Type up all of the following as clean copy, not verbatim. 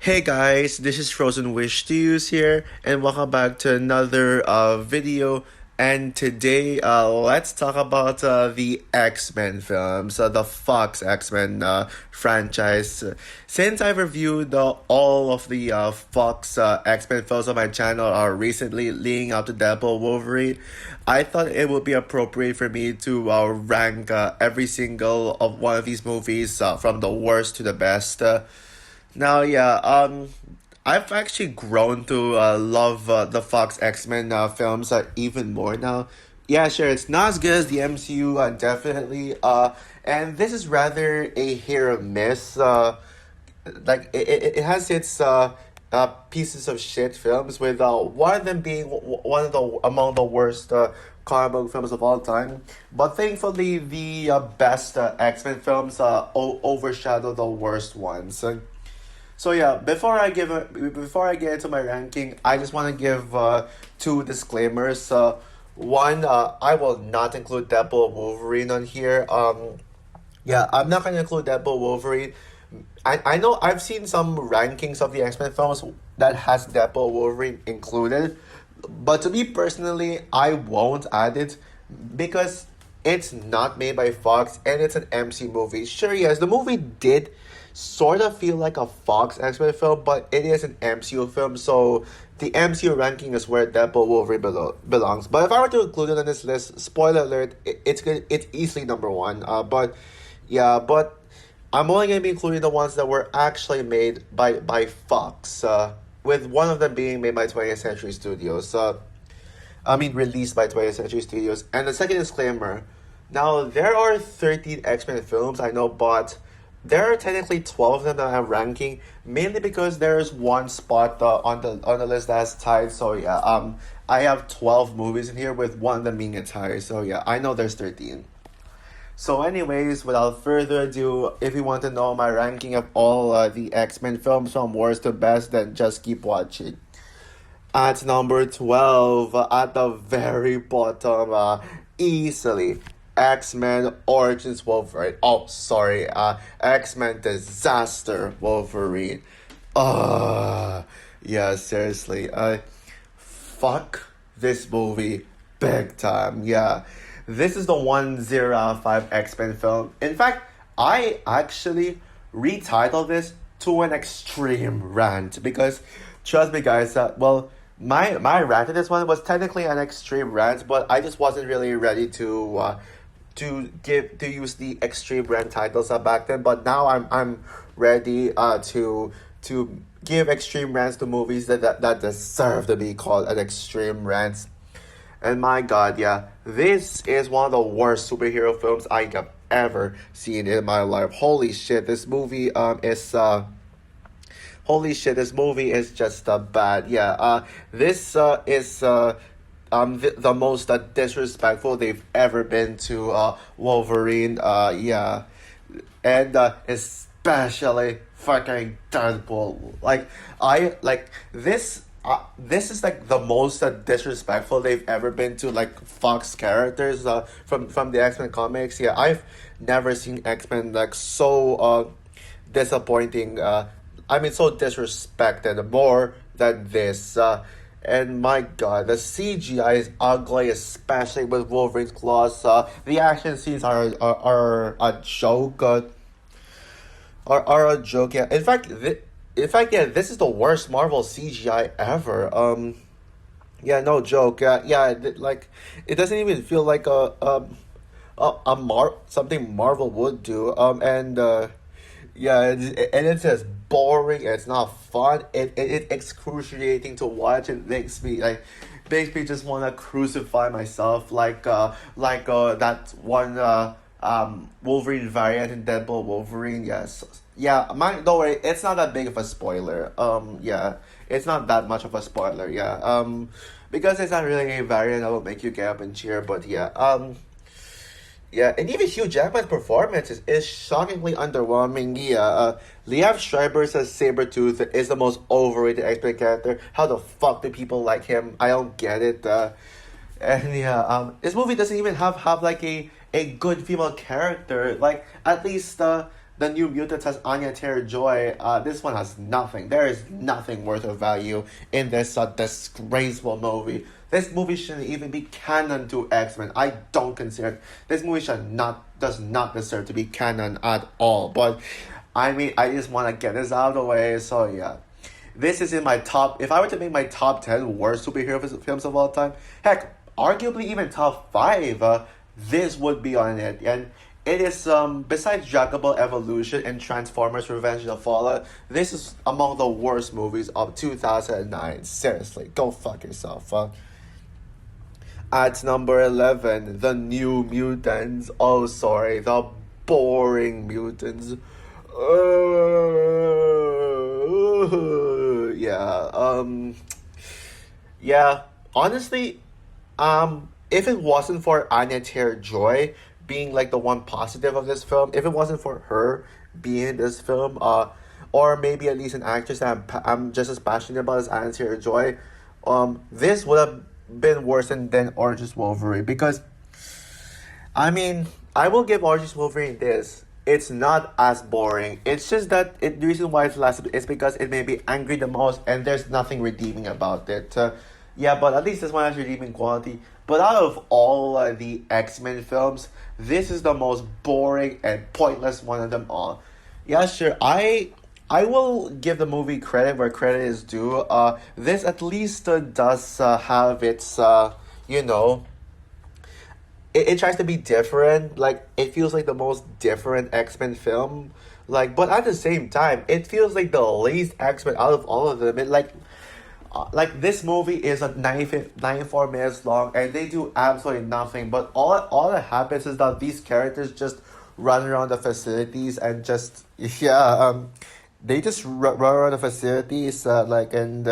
Hey guys, this is Frozen Wish to Use here, and welcome back to another video. And today, let's talk about the X-Men films, the Fox X-Men franchise. Since I've reviewed all of the Fox X-Men films on my channel recently, leading up to Deadpool Wolverine, I thought it would be appropriate for me to rank every single of one of these movies from the worst to the best. Now, yeah, I've actually grown to love the Fox X-Men films even more now. Yeah, sure, it's not as good as the MCU, definitely. And this is rather a hit or miss. It has its pieces of shit films, with one of them being one of the among the worst comic book films of all time. But thankfully, the best X-Men films overshadow the worst ones. So yeah, before I get into my ranking, I just want to give two disclaimers. One, I will not include Deadpool Wolverine on here. Yeah, I'm not gonna include Deadpool Wolverine. I know I've seen some rankings of the X-Men films that has Deadpool Wolverine included, but to me personally, I won't add it because it's not made by Fox and it's an MC movie. Sure, yes, the movie did sort of feel like a Fox X-Men film, but it is an MCU film, so the MCU ranking is where Deadpool Wolverine belongs. But if I were to include it on this list, spoiler alert, it's good. It's easily number one. But yeah, but I'm only gonna be including the ones that were actually made by Fox. With one of them being made by 20th Century Studios. Released by 20th Century Studios. And the second disclaimer, now there are 13 X-Men films, I know, but there are technically 12 of them that I'm ranking, mainly because there's one spot on the list that's tied. So yeah, I have 12 movies in here with one of them being a tie. So yeah, I know there's 13. So anyways, without further ado, if you want to know my ranking of all the X-Men films from worst to best, then just keep watching. At number 12, at the very bottom, easily, X-Men Origins Wolverine. Oh, sorry, X-Men Disaster Wolverine. Yeah, seriously. Fuck this movie big time. Yeah, this is the 1 0 out of 5 X-Men film. In fact, I actually retitled this to an extreme rant because, trust me, guys, my rant in this one was technically an extreme rant, but I just wasn't really ready to use the extreme rant titles back then. But now I'm ready to give extreme rants to movies that deserve to be called an extreme rant. And my god, yeah, this is one of the worst superhero films I have ever seen in my life. Holy shit, this movie is holy shit, this movie is just bad. Yeah, this is the most disrespectful they've ever been to Wolverine. Yeah, and especially fucking Deadpool. This. This is like the most disrespectful they've ever been to like Fox characters from the X-Men comics. Yeah, I've never seen X-Men like so disappointing. So disrespected more than this. And my god, the CGI is ugly, especially with Wolverine's claws. The action scenes are a joke. Are a joke. Yeah. Yeah, this is the worst Marvel CGI ever. Yeah, no joke. Yeah. It doesn't even feel like something Marvel would do. And it's just boring. It's not fun. It's excruciating to watch. It makes me just want to crucify myself, that one Wolverine variant in Deadpool Wolverine. Yes, yeah. Don't worry. It's not that big of a spoiler. Yeah, it's not that much of a spoiler. Yeah. Because it's not really a variant that will make you get up and cheer. But yeah. Yeah, and even Hugh Jackman's performance is shockingly underwhelming. Yeah, Liev Schreiber's as Sabretooth is the most overrated X-Men character. How the fuck do people like him? I don't get it. And yeah, this movie doesn't even have like a good female character. Like at least The New Mutants has Anya Taylor-Joy. This one has nothing. There is nothing worth of value in this disgraceful movie. This movie shouldn't even be canon to X-Men. I don't consider it. This movie does not deserve to be canon at all. But I mean, I just want to get this out of the way. So yeah, this is in my top. If I were to make my top 10 worst superhero films of all time, heck, arguably even top 5, this would be on it. And it is, besides Dragon Ball Evolution and Transformers Revenge of the Fallen, this is among the worst movies of 2009. Seriously, go fuck yourself. At number 11, The New Mutants. Oh, sorry, the boring mutants. Yeah, honestly, if it wasn't for Anya Taylor-Joy being like the one positive of this film, if it wasn't for her being in this film, or maybe at least an actress that I'm just as passionate about as Anya Taylor-Joy, this would have been worse than Orange Wolverine, because I mean, I will give Orange Wolverine this. It's not as boring. It's just that the reason why it's lasted is because it made me angry the most, and there's nothing redeeming about it. Yeah, but at least this one has redeeming quality. But out of all the X-Men films, this is the most boring and pointless one of them all. Yeah, sure. I will give the movie credit where credit is due. This at least does have its you know, it tries to be different. Like, it feels like the most different X-Men film. Like, but at the same time, it feels like the least X-Men out of all of them. Like this movie is 94 minutes long, and they do absolutely nothing. But all that happens is that these characters just run around the facilities and just they just run around the facilities and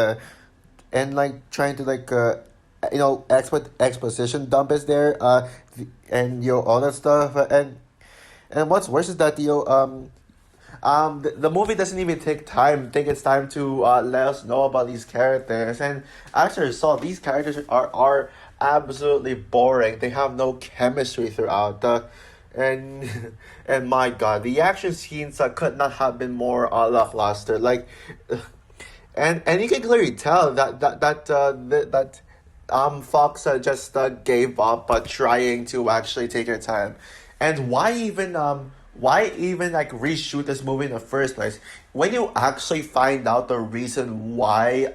like trying to exposition dump is there and all that stuff, and what's worse is that the movie doesn't even take its time to let us know about these characters. And as a result, these characters are absolutely boring. They have no chemistry throughout. And and my god, the action scenes could not have been more lackluster. Like, and you can clearly tell that Fox just gave up trying to actually take their time. And why even like reshoot this movie in the first place? When you actually find out the reason why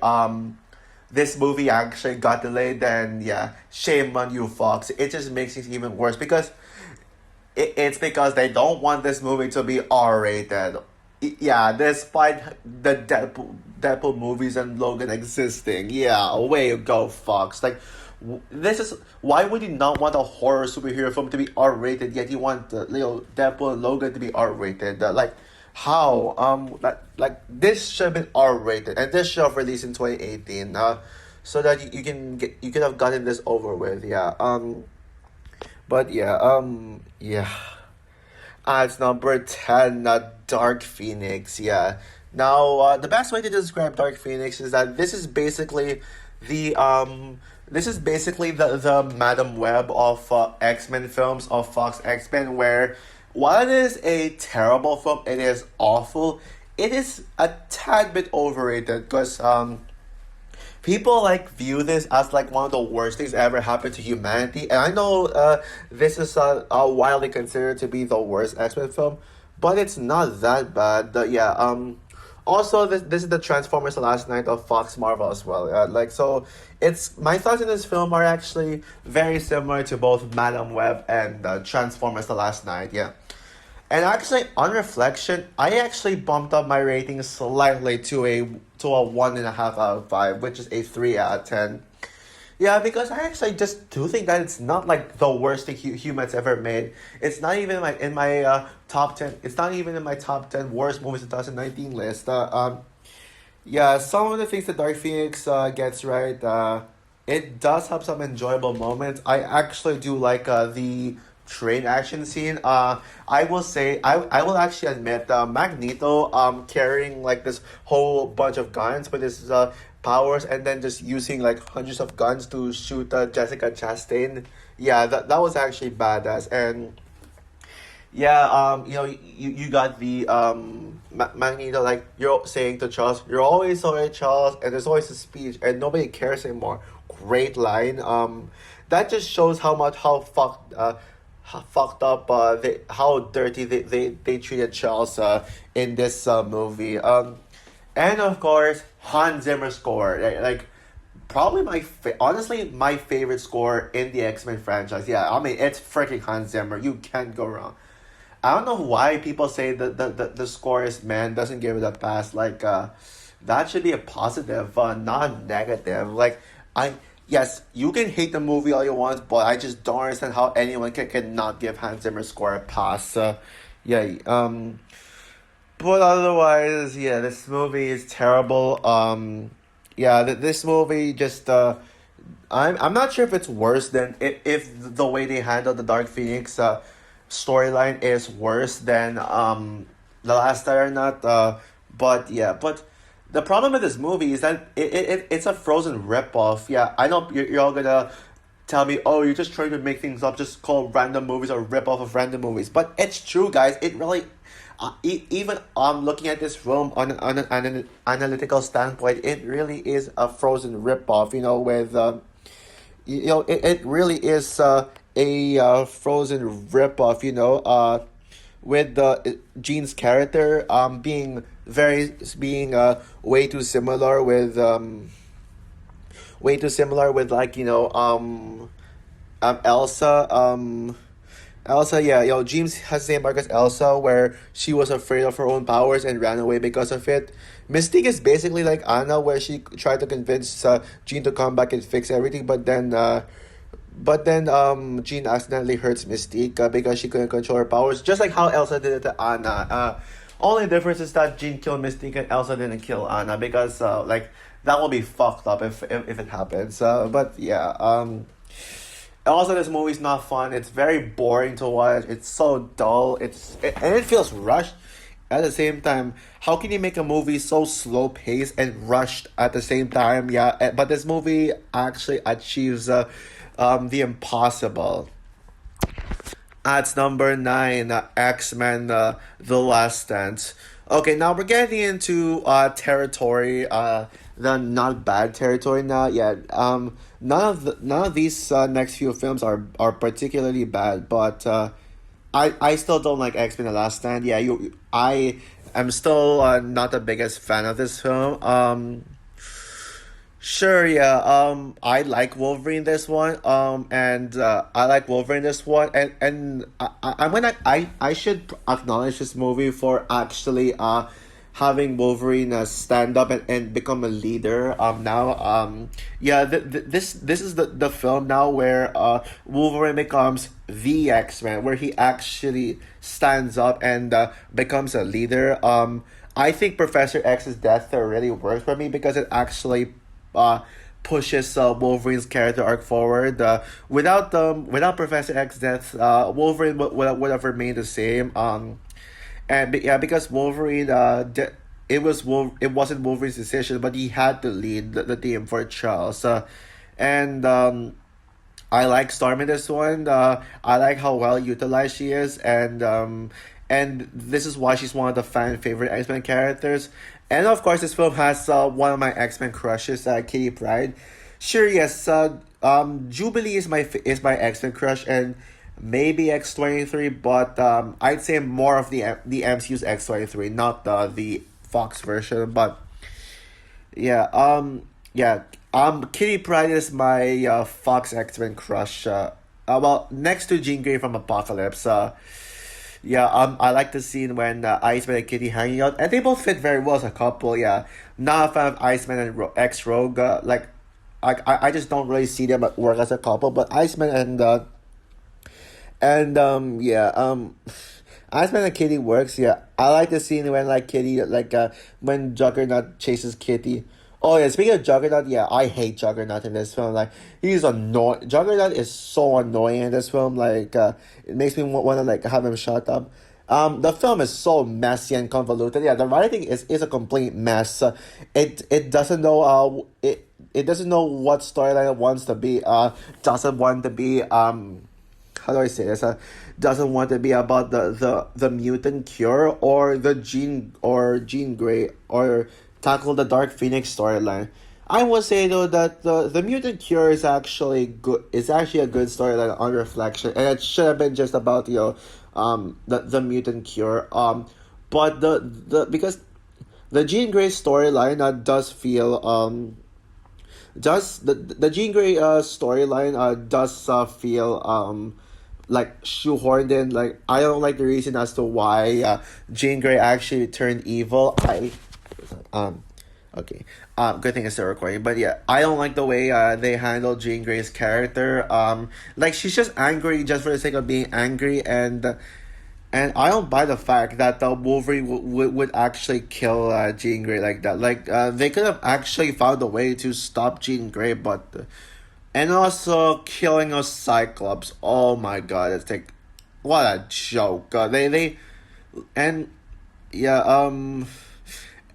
this movie actually got delayed, then yeah, shame on you, Fox. It just makes it even worse, because it's because they don't want this movie to be R-rated. Yeah, despite the Deadpool movies and Logan existing. Yeah, way you go, Fox. Like, this is why would you not want a horror superhero film to be R-rated, yet you want Deadpool and Logan to be R-rated? How? This should have been R-rated, and this should have released in 2018. So that you could have gotten this over with. Yeah. But yeah. Yeah. It's number 10. Dark Phoenix. Yeah. Now, the best way to describe Dark Phoenix is that this is basically the the Madam Web of X-Men films, of Fox X-Men, where while it is a terrible film, it is awful. It is a tad bit overrated, because people view this as one of the worst things ever happened to humanity. And I know this is widely considered to be the worst X-Men film, but it's not that bad. Also, this is the Transformers: The Last Night of Fox Marvel as well. So it's my thoughts in this film are actually very similar to both Madam Web and Transformers: The Last Night. Yeah, and actually, on reflection, I actually bumped up my rating slightly to a 1.5 out of 5, which is a 3 out of 10. Yeah, because I actually just do think that it's not the worst thing humans ever made. It's not even in my top 10. It's not even in my top 10 worst movies of 2019 list. Yeah, some of the things that Dark Phoenix gets right, it does have some enjoyable moments. I actually do like the train action scene. I will say, I will actually admit, Magneto carrying this whole bunch of guns with his powers, and then just using hundreds of guns to shoot Jessica Chastain. Yeah, that was actually badass. And Yeah, you got the Magneto, like you're saying to Charles, you're always sorry, Charles, and there's always a speech, and nobody cares anymore. Great line. That just shows how much how fucked up how dirty they treated Charles in this movie. And of course Hans Zimmer score, like probably honestly my favorite score in the X Men franchise. Yeah, I mean it's freaking Hans Zimmer. You can't go wrong. I don't know why people say that the score is man doesn't give it a pass. Like that should be a positive, not negative. Like I yes, you can hate the movie all you want, but I just don't understand how anyone can not give Hans Zimmer score a pass. Yeah. But otherwise, yeah, this movie is terrible. Yeah, this movie just I'm not sure if it's worse than if the way they handled the Dark Phoenix storyline is worse than the last time or not. But yeah, but the problem with this movie is that it's a Frozen ripoff. Yeah, I know you're all gonna tell me, oh, you're just trying to make things up, just call random movies or rip off of random movies. But it's true, guys. It really, even looking at this film on an analytical standpoint, it really is a Frozen ripoff. With it really is a Frozen ripoff. With the Jean's character being way too similar with like Elsa. Elsa, yeah, James has the same arc as Elsa, where she was afraid of her own powers and ran away because of it. Mystique is basically like Anna, where she tried to convince Jean to come back and fix everything, but then Jean accidentally hurts Mystique because she couldn't control her powers, just like how Elsa did it to Anna. Only difference is that Jean killed Mystique and Elsa didn't kill Anna because like that will be fucked up if it happens. But yeah, also this movie's not fun. It's very boring to watch. It's so dull. And it feels rushed. At the same time, how can you make a movie so slow paced and rushed at the same time? Yeah, but this movie actually achieves the impossible. At number nine, X-Men: The Last Stand. Okay, now we're getting into territory, the not bad territory now. Yeah, none of these next few films are particularly bad, but I still don't like X-Men: The Last Stand. Yeah, I am still not the biggest fan of this film. Sure, yeah. I like Wolverine this one. And I like Wolverine this one, and I should acknowledge this movie for actually having Wolverine stand up and become a leader. Now, yeah. This is the film now where Wolverine becomes the X Men, where he actually stands up and becomes a leader. I think Professor X's death really works for me because it actually pushes Wolverine's character arc forward. Without Professor X's death, Wolverine would have remained the same. Yeah, because Wolverine, it wasn't Wolverine's decision, but he had to lead the team for Charles. And I like Storm in this one. I like how well utilized she is, and this is why she's one of the fan favorite X Men characters. And of course, this film has one of my X Men crushes, Kitty Pryde. Sure, yes, Jubilee is my X Men crush, and maybe X-23, but I'd say more of the MCU's X-23, not the Fox version. But yeah, Kitty Pryde is my Fox X-Men crush. Well, next to Jean Grey from Apocalypse. Yeah, I like the scene when Iceman and Kitty hanging out, and they both fit very well as a couple. Yeah, not a fan of Iceman and X Rogue. Like, I just don't really see them at work as a couple. But Iceman and Iceman and Kitty works. Yeah, I like the scene when like Kitty when Juggernaut chases Kitty. Oh yeah, speaking of Juggernaut, yeah, I hate Juggernaut in this film. Like, he's annoying. Juggernaut is so annoying in this film. Like, it makes me want to like have him shut up. The film is so messy and convoluted. Yeah, the writing is a complete mess. It doesn't know it doesn't know what storyline it wants to be. Doesn't want to be how do I say this? Doesn't want to be about the mutant cure or the Jean Grey or tackle the Dark Phoenix storyline. I will say though that the mutant cure is actually good. It's actually a good storyline on reflection, and it should have been just about the mutant cure. But the because the Jean Grey storyline does feel does the Jean Grey storyline does feel like shoehorned in. Like I don't like the reason as to why Jean Grey actually turned evil. I um okay. Good thing it's still recording. But yeah, I don't like the way they handle Jean Grey's character. Like she's just angry just for the sake of being angry, and I don't buy the fact that the Wolverine would actually kill Jean Grey like that. Like they could have actually found a way to stop Jean Grey, but and also killing a Cyclops. Oh my god, it's like what a joke. They and yeah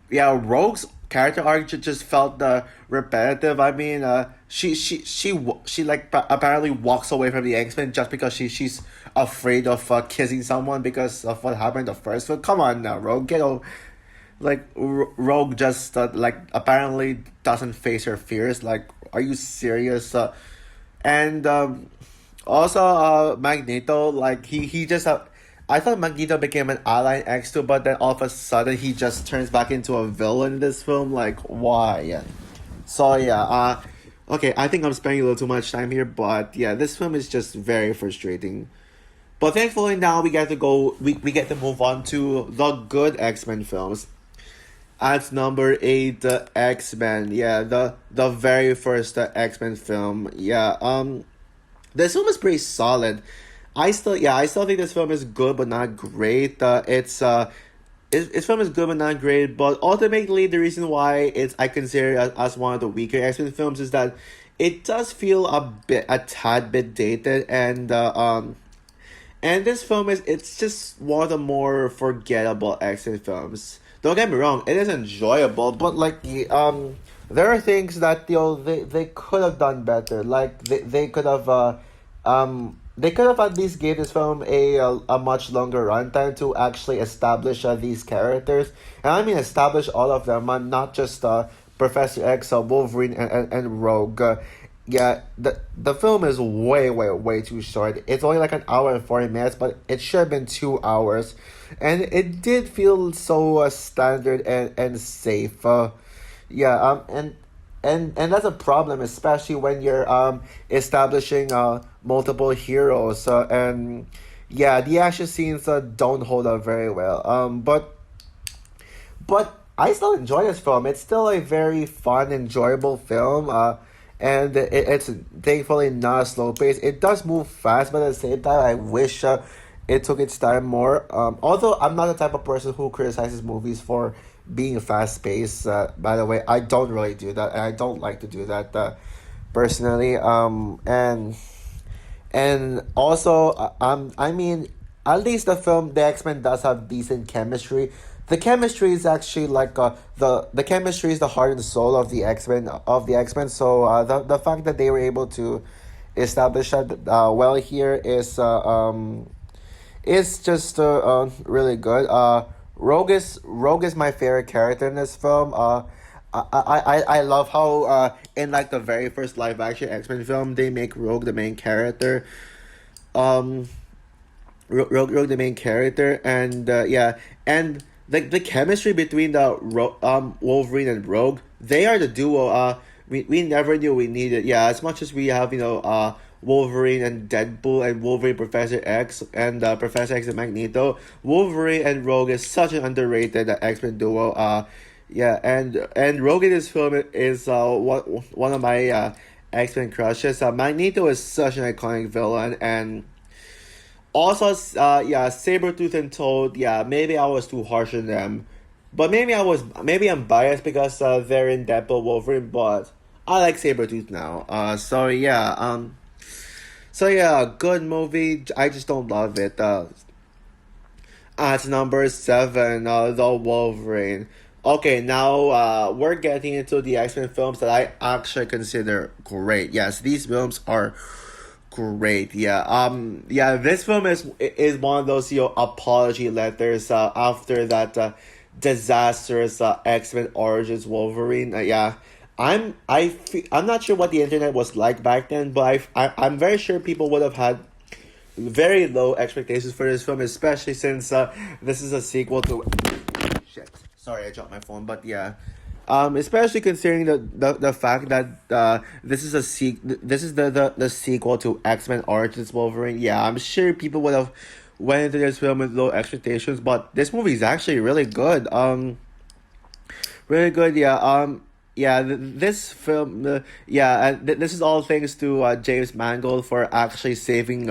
yeah, Rogue's character arc just felt repetitive. I mean, she like apparently walks away from the X Men just because she's afraid of kissing someone because of what happened in the first one. Come on now, Rogue, Rogue just like apparently doesn't face her fears. Like, are you serious? And also Magneto, like he just I thought Magneto became an ally in X2, but then all of a sudden he just turns back into a villain in this film. Like, why? So yeah, okay, I think I'm spending a little too much time here, but yeah, this film is just very frustrating. But thankfully now we get to move on to the good X-Men films. At number 8, X-Men. Yeah, the very first X-Men film. Yeah, this film is pretty solid. I still think this film is good but not great. This film is good but not great. But ultimately, the reason why I consider it as one of the weaker X Men films is that it does feel a tad bit dated, and this film it's just one of the more forgettable X Men films. Don't get me wrong, it is enjoyable, but like there are things that they could have done better. Like they could have they could have at least gave this film a much longer runtime to actually establish these characters. And I mean establish all of them, not just Professor X, Wolverine, and Rogue. Yeah, the film is way too short. It's only like an hour and 40 minutes, but it should have been 2 hours. And it did feel so standard and safe. Yeah, and that's a problem, especially when you're establishing multiple heroes, and yeah, the action scenes don't hold up very well. But I still enjoy this film. It's still a very fun, enjoyable film. And it's thankfully not a slow pace. It does move fast, but at the same time, I wish it took its time more. Although I'm not the type of person who criticizes movies for being fast paced. By the way, I don't really do that, and I don't like to do that personally. And also, I mean, at least the X-Men does have decent chemistry. The chemistry is actually like the chemistry is the heart and soul of the X-Men. So the fact that they were able to establish that well here is just really good. Rogue is my favorite character in this film. I love how in like the very first live action X-Men film they make Rogue the main character. Rogue the main character, and yeah, and the chemistry between the Wolverine and Rogue, they are the duo we never knew we needed. Yeah, as much as we have Wolverine and Deadpool and Wolverine Professor X and Professor X and Magneto, Wolverine and Rogue is such an underrated X-Men duo. Yeah, and Rogue in this film is one of my X-Men crushes. Magneto is such an iconic villain, and also yeah, Sabretooth and Toad. Yeah, maybe I was too harsh on them, but maybe I'm biased because they're in Deadpool Wolverine, but I like Sabretooth now. So yeah, good movie. I just don't love it. At number 7, the Wolverine. Okay, now we're getting into the X-Men films that I actually consider great. Yes, these films are great. Yeah. Yeah. This film is one of those apology letters after that disastrous X-Men Origins Wolverine. Yeah. I'm not sure what the internet was like back then, but I'm very sure people would have had very low expectations for this film, especially since this is a sequel to. Shit. Sorry, I dropped my phone, but yeah. Especially considering the fact that this is the sequel to X-Men Origins Wolverine. Yeah, I'm sure people would have went into this film with low expectations, but this movie is actually really good. Really good. Yeah. Yeah. This film. Yeah. And this is all thanks to James Mangold for actually saving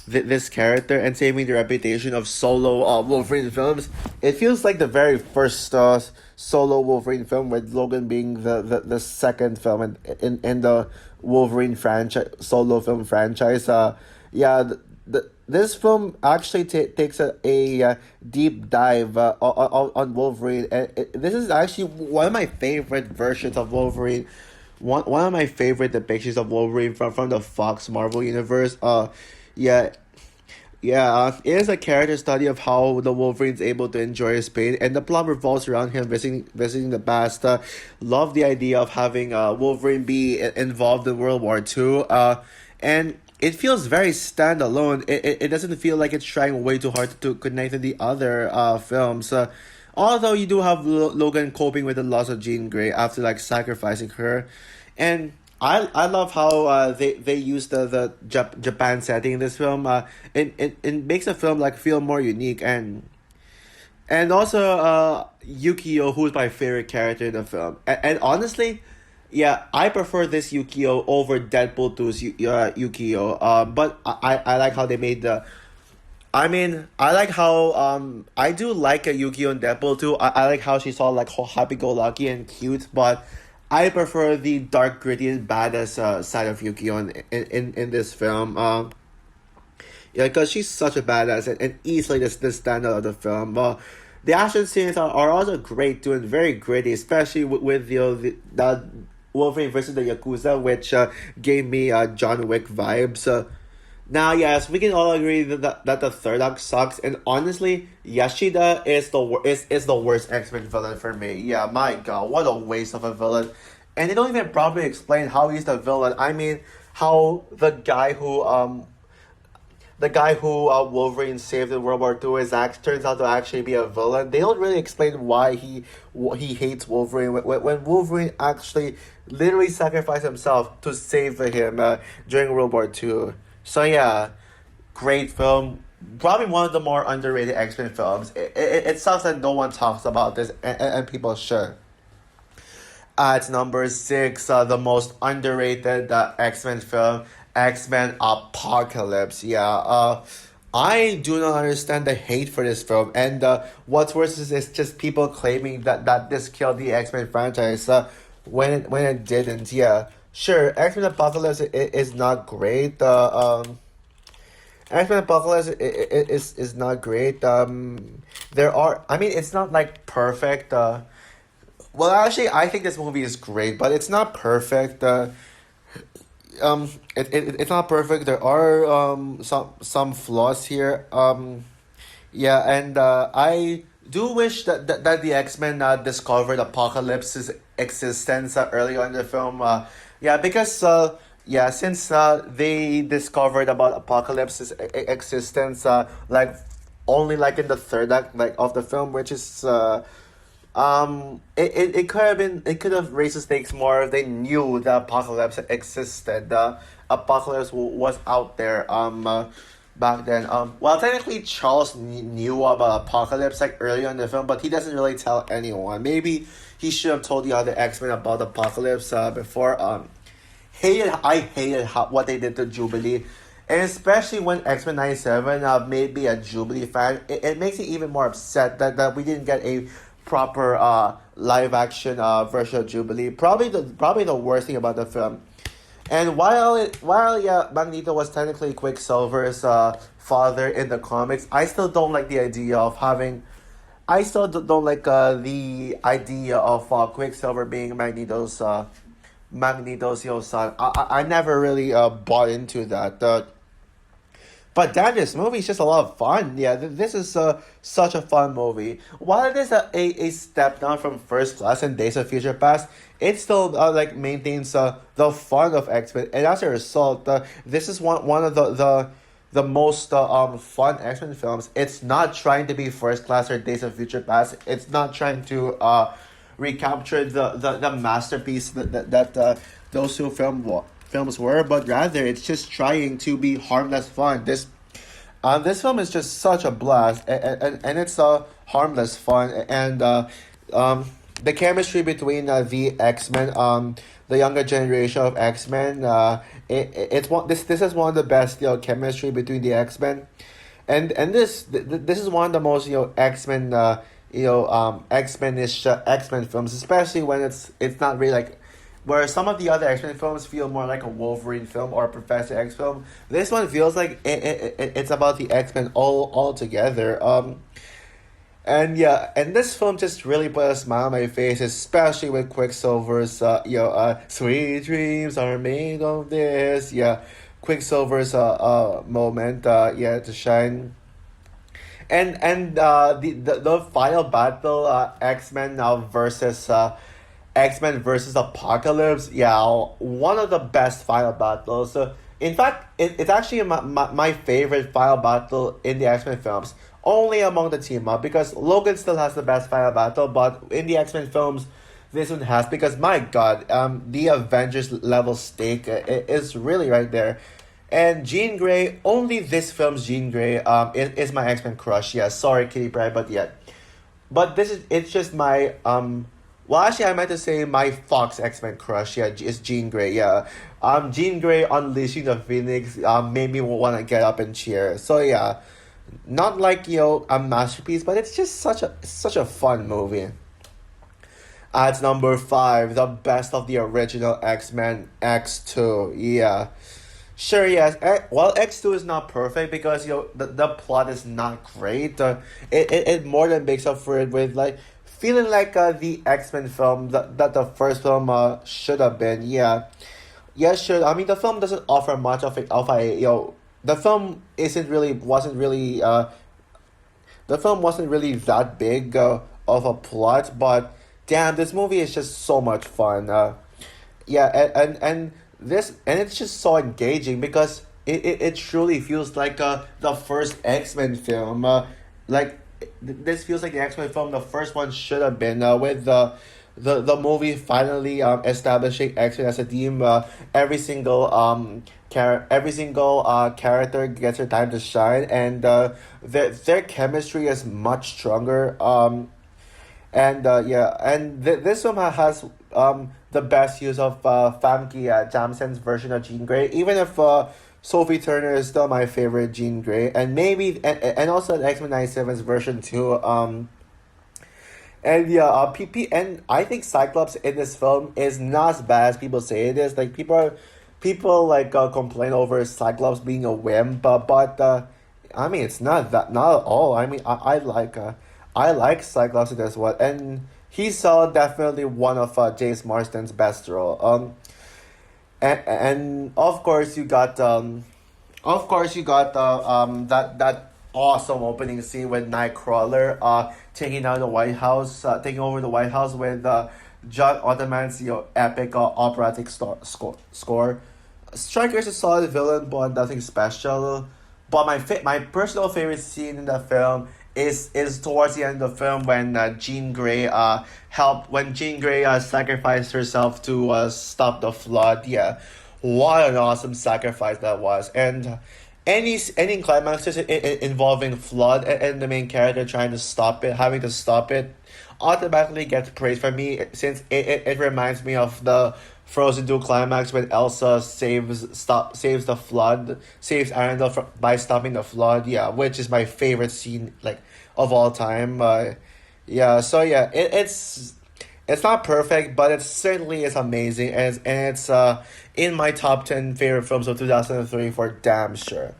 this character and saving the reputation of solo Wolverine films. It feels like the very first solo Wolverine film, with Logan being the second film in the Wolverine franchise solo film franchise. Yeah. This film actually takes a deep dive on Wolverine, and this is actually one of my favorite versions of Wolverine. One of my favorite depictions of Wolverine from the Fox Marvel universe. Yeah, yeah, it is a character study of how the Wolverine's able to enjoy his pain, and the plot revolves around him visiting the past. Love the idea of having Wolverine be involved in World War II. And it feels very standalone. It doesn't feel like it's trying way too hard to connect to the other films. Although you do have Logan coping with the loss of Jean Grey after like sacrificing her, and I love how they use the Japan setting in this film. It makes the film like feel more unique, and also Yukio, who's my favorite character in the film. And honestly, yeah, I prefer this Yukio over Deadpool 2's Yukio. But I like how they made the. I mean, I like how I do like a Yukio in Deadpool 2. I like how she's all like happy go lucky and cute, but I prefer the dark, gritty, and badass side of Yukio in this film. Yeah, because she's such a badass and easily the standout of the film. The action scenes are also great too and very gritty, especially with the Wolverine versus the Yakuza, which gave me John Wick vibes. Now, yes, we can all agree that the third act sucks, and honestly, Yashida is the worst X-Men villain for me. Yeah, my god, what a waste of a villain. And they don't even properly explain how he's the villain. I mean, how the guy who Wolverine saved in World War II turns out to actually be a villain. They don't really explain why he hates Wolverine when Wolverine actually literally sacrificed himself to save him during World War II. So yeah, great film. Probably one of the more underrated X-Men films. It sucks that no one talks about this, and people should. At number six, the most underrated X-Men film, X-Men Apocalypse. Yeah, I do not understand the hate for this film, and what's worse is it's just people claiming that this killed the X-Men franchise when it didn't. Yeah, sure, X-Men Apocalypse is not great. X-Men Apocalypse is not great. I mean, it's not like perfect. Well, actually, I think this movie is great, but it's not perfect. It's not perfect. There are some flaws here. Yeah, and I do wish that the X-Men discovered Apocalypse's existence early on in the film. Yeah, because yeah, since they discovered about Apocalypse's existence like only like in the third act like of the film, which is it could have raised the stakes more if they knew the apocalypse existed. The apocalypse was out there back then. Well, technically Charles knew about apocalypse like earlier in the film, but he doesn't really tell anyone. Maybe he should have told the other X-Men about apocalypse before. I hated what they did to Jubilee. And especially when X-Men 97 made me a Jubilee fan, it makes me even more upset that we didn't get a proper live action version of Jubilee. Probably the worst thing about the film. And while yeah, Magneto was technically Quicksilver's father in the comics, I still don't like the idea of having. I still don't like the idea of Quicksilver being Magneto's son. I never really bought into that. But damn, this movie is just a lot of fun. Yeah, this is such a fun movie. While it is a step down from First Class and Days of Future Past, it still like maintains the fun of X-Men. And as a result, this is one of the most fun X-Men films. It's not trying to be First Class or Days of Future Past. It's not trying to recapture the masterpiece that those two films were, but rather it's just trying to be harmless fun. This film is just such a blast, and it's harmless fun, and the chemistry between the X-Men, the younger generation of X-Men, it's one this is one of the best chemistry between the X-Men, and this is one of the most X-Men X-Men-ish X-Men films, especially when it's not really like where some of the other X-Men films feel more like a Wolverine film or a Professor X film. This one feels like it's about the X-Men all together. And yeah, and this film just really put a smile on my face, especially with Quicksilver's sweet dreams are made of this. Yeah, Quicksilver's moment to shine. And the final battle, X-Men X-Men versus Apocalypse. Yeah, one of the best final battles. In fact, it's actually my favorite final battle in the X-Men films. Only among the team up, because Logan still has the best final battle, but in the X-Men films, this one has, because my god, the Avengers level stake is really right there. And Jean Grey, only this film's Jean Grey is my X-Men crush. Yeah, sorry Kitty Pryde, but yeah. But it's just my well, actually, I meant to say my Fox X-Men crush. Yeah, is Jean Grey. Yeah, Jean Grey unleashing the Phoenix made me want to get up and cheer. So yeah, not like a masterpiece, but it's just such a fun movie. At number five, the best of the original X-Men, X2. Yeah. Sure, yes. Well, X2 is not perfect because the plot is not great. It more than makes up for it with like feeling like the X-Men film that the first film should have been. Yeah, yeah, sure. I mean, the film doesn't offer much of a the film the film wasn't really that big of a plot, but damn, this movie is just so much fun. Yeah, and it's just so engaging because it truly feels like the first X-Men film. This feels like the X-Men film the first one should have been with the movie finally establishing X-Men as a team. Every single character gets their time to shine, and their chemistry is much stronger. This film has the best use of Famke Jansson's version of Jean Grey, even if Sophie Turner is still my favorite Jean Grey, and maybe and also X-Men 97's version too. And yeah, and I think Cyclops in this film is not as bad as people say it is. Like people complain over Cyclops being a wimp, but I mean it's not at all. I mean I like Cyclops in this one, and he's definitely one of James Marsden's best role. And that awesome opening scene with Nightcrawler taking over the White House with John Ottoman's epic operatic score. Stryker is a solid villain, but nothing special. But my personal favorite scene in the film is towards the end of the film when Jean Grey sacrificed herself to stop the flood. Yeah, what an awesome sacrifice that was. And any climaxes involving flood and the main character trying to stop it, having to stop it, automatically gets praise from me, since it reminds me of the Frozen 2 climax when Elsa saves the flood, saves Arendelle by stopping the flood. Yeah, which is my favorite scene of all time. So yeah, it's not perfect, but it certainly is amazing, and it's in my top 10 favorite films of 2003 for damn sure.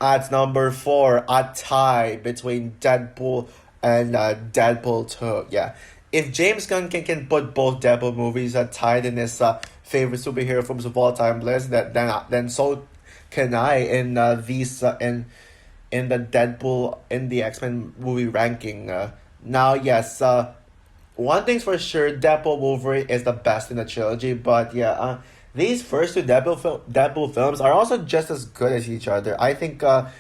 At number four, a tie between Deadpool and Deadpool 2. Yeah. if James Gunn can put both Deadpool movies tied in his favorite superhero films of all time list, then so can I in these in the Deadpool in the X Men movie ranking. Now, yes, one thing's for sure, Deadpool Wolverine is the best in the trilogy, but yeah, these first two Deadpool films are also just as good as each other. I think I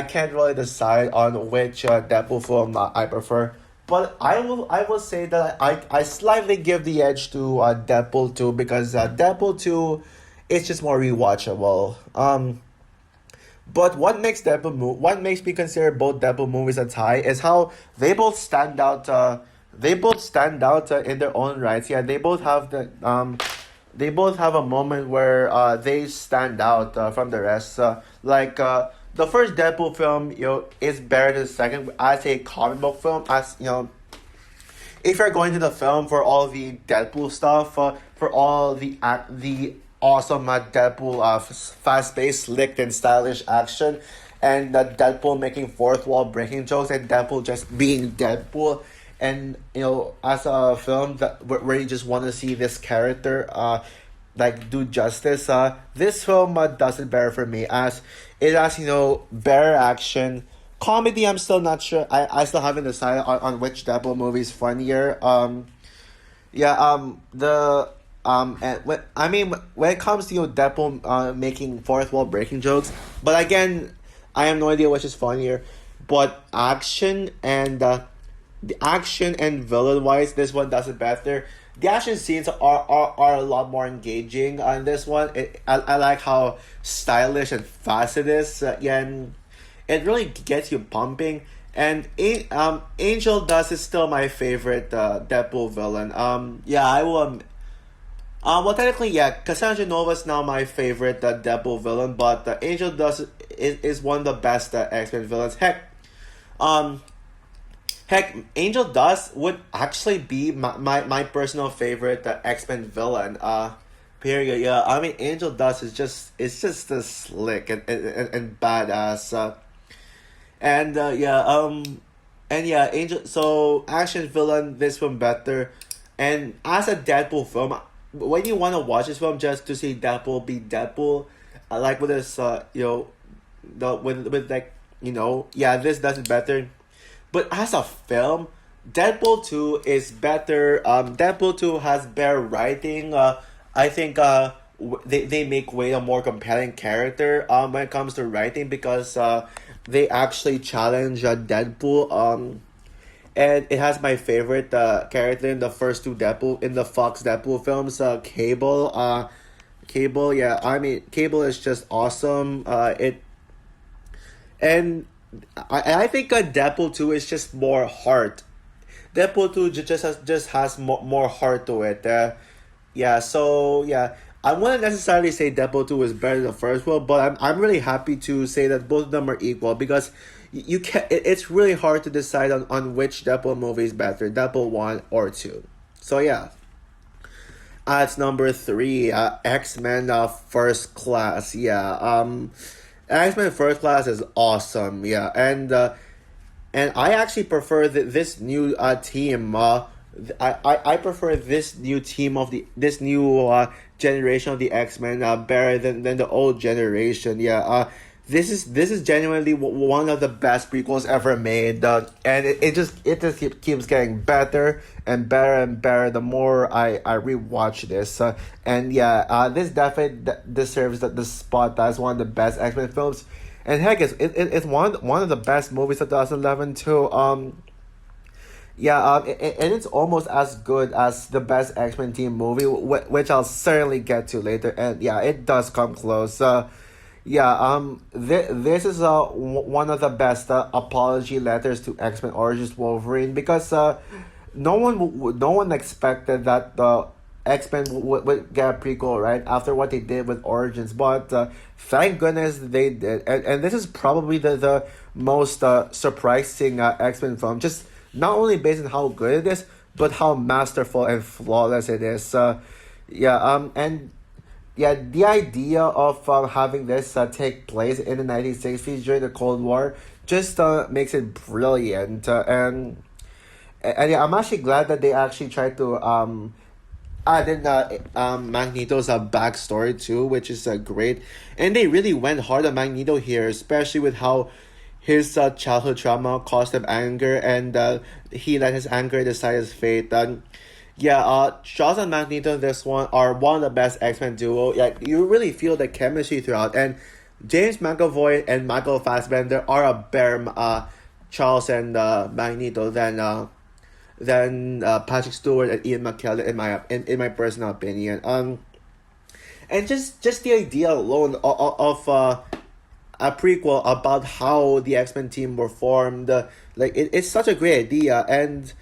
can't really decide on which Deadpool film I prefer, but I will say that I slightly give the edge to Deadpool 2 because Deadpool 2 is just more rewatchable. But what makes me consider both Deadpool movies a tie is how they both stand out. They both stand out in their own rights. Yeah, they both have a moment where they stand out from the rest. The first Deadpool film, is better than the second as a comic book film. As if you're going to the film for all the Deadpool stuff, for all the awesome Deadpool fast-paced, slick, and stylish action, and Deadpool making fourth wall breaking jokes, and Deadpool just being Deadpool. And as a film where you just want to see this character do justice, this film does it better for me, as it has better action. Comedy, I'm still not sure. I still haven't decided on which Deadpool movie is funnier. And when it comes to Deadpool making fourth wall breaking jokes, but again, I have no idea which is funnier. But the action and villain wise, this one does it better. The action scenes are a lot more engaging on this one. I like how stylish and fast it is. And it really gets you pumping. And Angel Dust is still my favorite Deadpool villain. I will. Well, technically, yeah, Cassandra Nova is now my favorite Deadpool villain, but Angel Dust is one of the best X-Men villains. Heck, Angel Dust would actually be my personal favorite X-Men villain. Period. Yeah, Angel Dust is just slick and badass. Angel. So action villain, this one better, and as a Deadpool film, when you want to watch this film just to see Deadpool be Deadpool, like with this, this does it better. But as a film, Deadpool 2 is better. Deadpool 2 has better writing. I think they make way a more compelling character when it comes to writing, because they actually challenge Deadpool. And it has my favorite character in the first two in the Fox Deadpool films, Cable. Cable, yeah, Cable is just awesome. I think Deadpool 2 is just more heart. Deadpool 2 just has more heart to it. I wouldn't necessarily say Deadpool 2 is better than the first one, but I'm really happy to say that both of them are equal, because you can it's really hard to decide on which Deadpool movie is better, Deadpool 1 or 2. So yeah. At number 3, X-Men First Class. X-Men First Class is awesome, and I actually prefer this new team. I prefer this new team of this new generation of the X-Men better than the old generation. This is genuinely one of the best prequels ever made, and it just keeps getting better and better and better the more I rewatch this. This definitely deserves the spot as one of the best X-Men films, and heck, it's one of the best movies of 2011 too. And it's almost as good as the best X-Men team movie, which I'll certainly get to later, and it does come close. This is one of the best apology letters to X-Men Origins Wolverine, because no one expected that the X-Men would get a prequel right after what they did with Origins, but thank goodness they did, and this is probably the most surprising X-Men film, just not only based on how good it is, but how masterful and flawless it is. The idea of having this take place in the 1960s during the Cold War just makes it brilliant. And yeah, I'm actually glad that they actually tried to add in Magneto's backstory too, which is great. And they really went hard on Magneto here, especially with how his childhood trauma caused him anger, and he let his anger decide his fate. Yeah, Charles and Magneto in this one are one of the best X-Men duo. Yeah, you really feel the chemistry throughout, and James McAvoy and Michael Fassbender are a better Charles and Magneto than Patrick Stewart and Ian McKellen in my personal opinion. And just the idea alone of a prequel about how the X Men team were formed, like it's such a great idea, and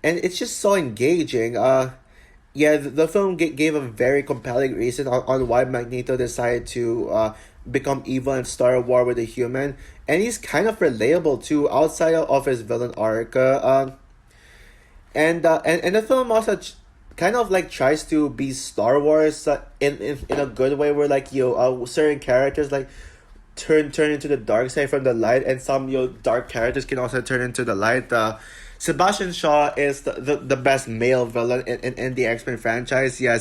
it's just so engaging. Yeah, the film gave a very compelling reason on why Magneto decided to become evil and start a war with a human, and he's kind of relatable too outside of his villain arc. And the film also kind of like tries to be Star Wars in a good way, where like certain characters like turn into the dark side from the light, and some dark characters can also turn into the light. Sebastian Shaw is the best male villain in the X-Men franchise. Yeah,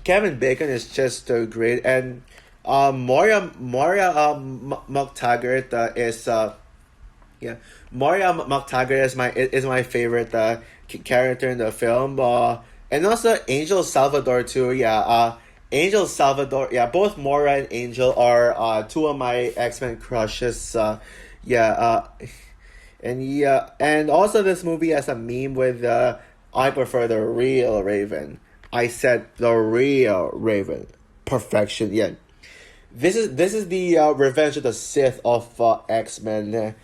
Kevin Bacon is just great, and Moria McTaggart is yeah, Moria McTaggart is my favorite character in the film. And also Angel Salvador too. Yeah, Angel Salvador. Yeah, both Moira and Angel are two of my X-Men crushes. Yeah. And yeah, and also this movie has a meme with I prefer the real Raven. I said the real Raven. Perfection. Yeah. This is the Revenge of the Sith of X-Men.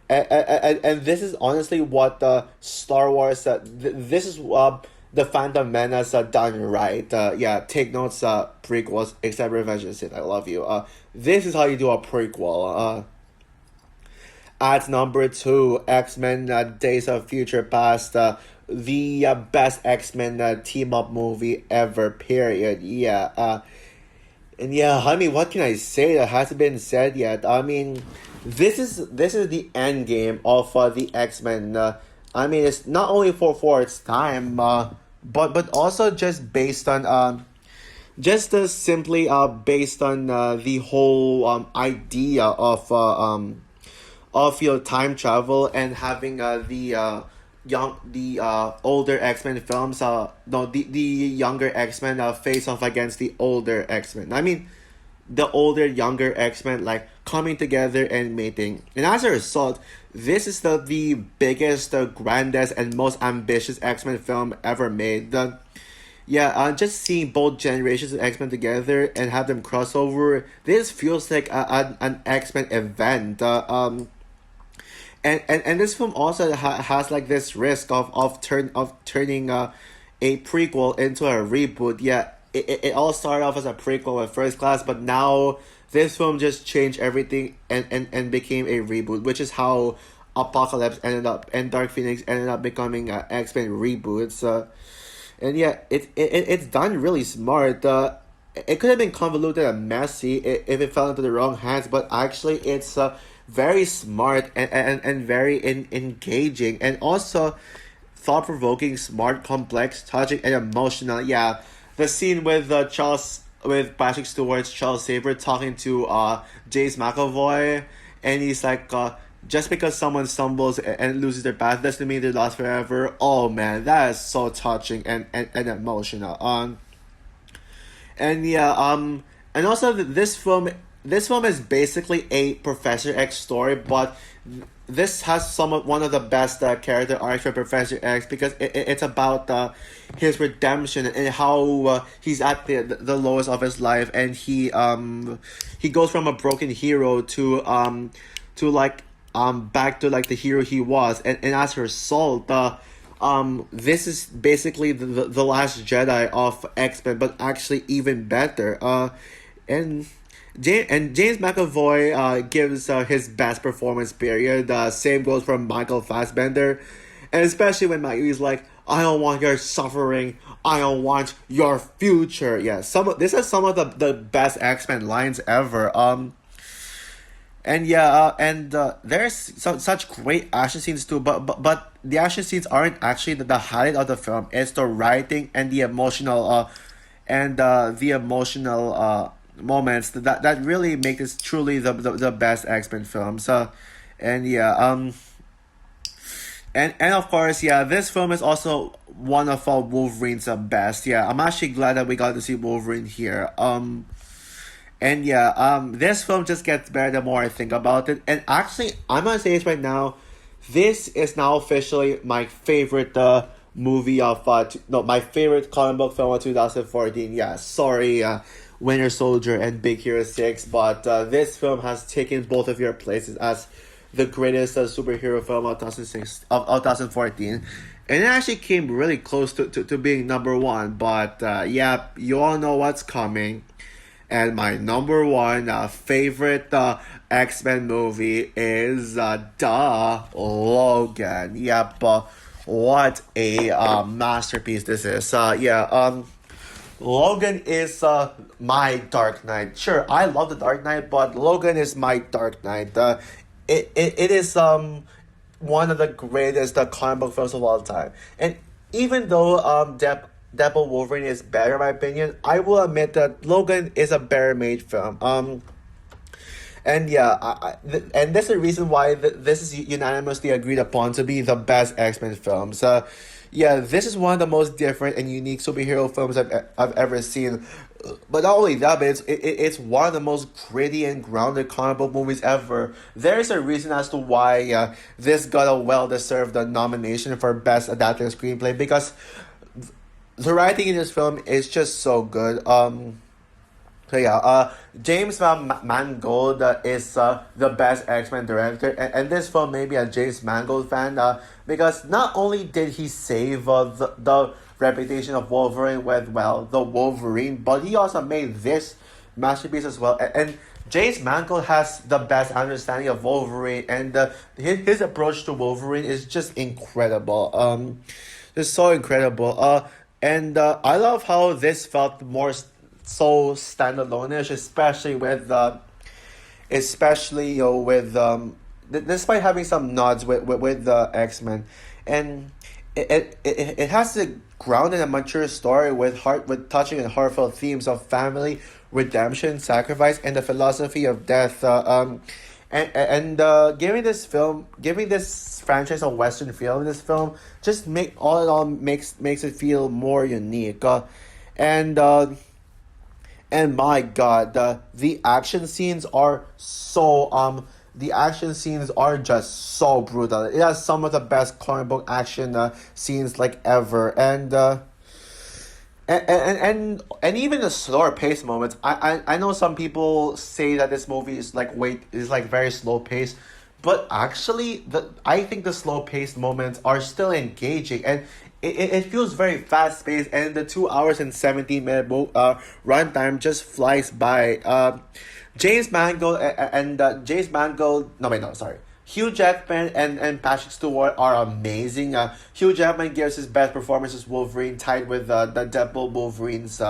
And this is honestly what Star Wars. This is the Phantom Menace done right. Yeah, take notes. Prequels, except Revenge of the Sith. I love you. This is how you do a prequel. At number 2, X-Men Days of Future Past, the best X-Men team up movie ever. Period. Yeah. And yeah, I mean, what can I say that hasn't been said yet? I mean, this is the end game of the X-Men. I mean, it's not only for its time, but also just based on just simply based on the whole idea of time travel, and having the older X-Men films, no, the younger X-Men face off against the older X-Men. I mean, the older younger X-Men like coming together and mating, and as a result, this is the biggest, grandest, and most ambitious X-Men film ever made. Just seeing both generations of X-Men together and have them crossover, this feels like an X-Men event. And this film also has like this risk of turning a prequel into a reboot. Yeah, it all started off as a prequel with First Class, but now this film just changed everything and became a reboot, which is how Apocalypse ended up and Dark Phoenix ended up becoming X-Men reboots. And yeah, it's done really smart. It could have been convoluted and messy if it fell into the wrong hands, but actually it's very smart and very engaging, and also thought-provoking, smart, complex, touching, and emotional. Yeah, the scene with with Patrick Stewart's Charles Saber talking to James McAvoy, and he's like, just because someone stumbles and loses their path doesn't mean they're lost forever. Oh man, that is so touching and emotional. And yeah, and also this film is basically a Professor X story, but this has one of the best character arcs for Professor X, because it's about his redemption and how he's at the lowest of his life, and he goes from a broken hero to back to like the hero he was, and as a result, this is basically the last Jedi of X-Men, but actually even better. And James McAvoy gives his best performance. Period. Same goes for Michael Fassbender, and especially when he's like, "I don't want your suffering. I don't want your future." Yeah, this is some of the best X-Men lines ever. And there's such great action scenes too. But the action scenes aren't actually the highlight of the film. It's the writing and the emotional moments that really make this truly the best X-Men film. So, and yeah, and of course, yeah, this film is also one of Wolverine's best. Yeah, I'm actually glad that we got to see Wolverine here. This film just gets better the more I think about it. And actually, I'm gonna say this right now, this is now officially my favorite movie of no, my favorite comic book film of 2014. Yeah, sorry, Winter Soldier and Big Hero 6, but this film has taken both of your places as the greatest superhero film of 2014. And it actually came really close to being number one, but yeah, you all know what's coming. And my number one favorite X-Men movie is Logan. Yep, what a masterpiece this is. Logan is my Dark Knight. Sure, I love the Dark Knight, but Logan is my Dark Knight. It is one of the greatest comic book films of all time. And even though Deadpool Wolverine is better in my opinion, I will admit that Logan is a better made film. And yeah, and that's the reason why this is unanimously agreed upon to be the best X-Men films. Yeah, this is one of the most different and unique superhero films I've ever seen. But not only that, but it's one of the most gritty and grounded comic book movies ever. There is a reason as to why this got a well-deserved nomination for Best Adapted Screenplay, because the writing in this film is just so good. James Mangold is the best X-Men director, and this film made me a James Mangold fan because not only did he save the reputation of Wolverine with, well, the Wolverine, but he also made this masterpiece as well. And James Mangold has the best understanding of Wolverine, and his approach to Wolverine is just incredible. It's so incredible. I love how this felt more so standalone-ish, especially despite having some nods with the X-Men, and it has a grounded and mature story with touching and heartfelt themes of family, redemption, sacrifice, and the philosophy of death. Giving this franchise a Western feel in this film just makes it feel more unique. And my God, the action scenes are just so brutal. It has some of the best comic book action scenes like ever, and even the slower paced moments. I know some people say that this movie is very slow paced, but actually I think the slow paced moments are still engaging, and it feels very fast paced, and the 2 hours and 17-minute runtime just flies by. Hugh Jackman and Patrick Stewart are amazing. Hugh Jackman gives his best performance as Wolverine, tied with the Deadpool Wolverine's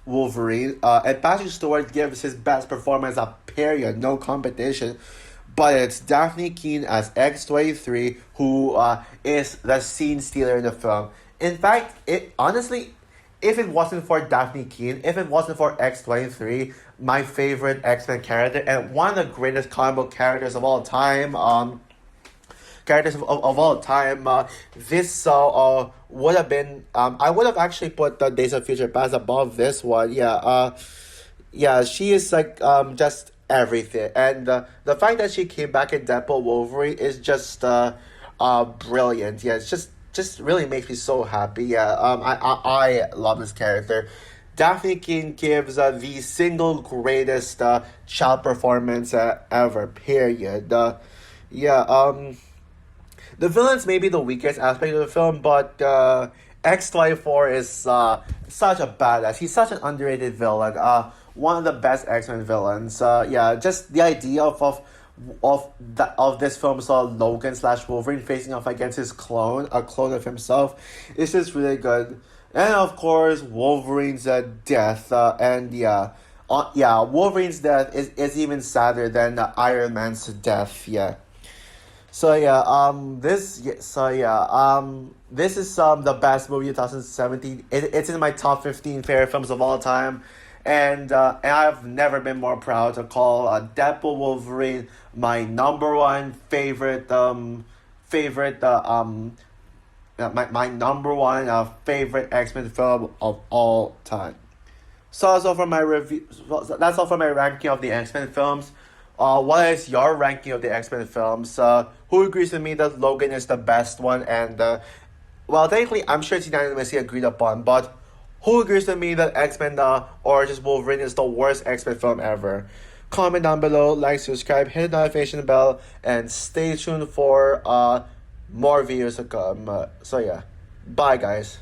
Wolverine. And Patrick Stewart gives his best performance, period, no competition. But it's Daphne Keane as X-23 who is the scene stealer in the film. In fact, if it wasn't for Daphne Keane, if it wasn't for X-23, my favorite X-Men character and one of the greatest comic book characters of all time, this would have been, I would have actually put the Days of Future Past above this one. She is just everything, and the fact that she came back in Deadpool Wolverine is just brilliant. Yeah, it's just really makes me so happy. I love this character. Daphne Keane gives the single greatest child performance ever. Period. The villains may be the weakest aspect of the film, but X-24 is such a badass. He's such an underrated villain. One of the best X-Men villains. Just the idea of this film saw Logan / Wolverine facing off against his clone, a clone of himself, is just really good. And of course, Wolverine's death. Yeah, Wolverine's death is even sadder than Iron Man's death. Yeah. So yeah, this is the best movie 2017. It's in my top 15 favorite films of all time, and I've never been more proud to call Deadpool Wolverine my number one my number one favorite X-Men film of all time. So that's all for my review. So that's all for my ranking of the X Men films. What is your ranking of the X Men films? Who agrees with me that Logan is the best one? And well, technically, I'm sure it's unanimously agreed upon. But who agrees with me that X Men or just Wolverine is the worst X Men film ever? Comment down below, like, subscribe, hit the notification bell, and stay tuned for more videos to come. So yeah, bye guys.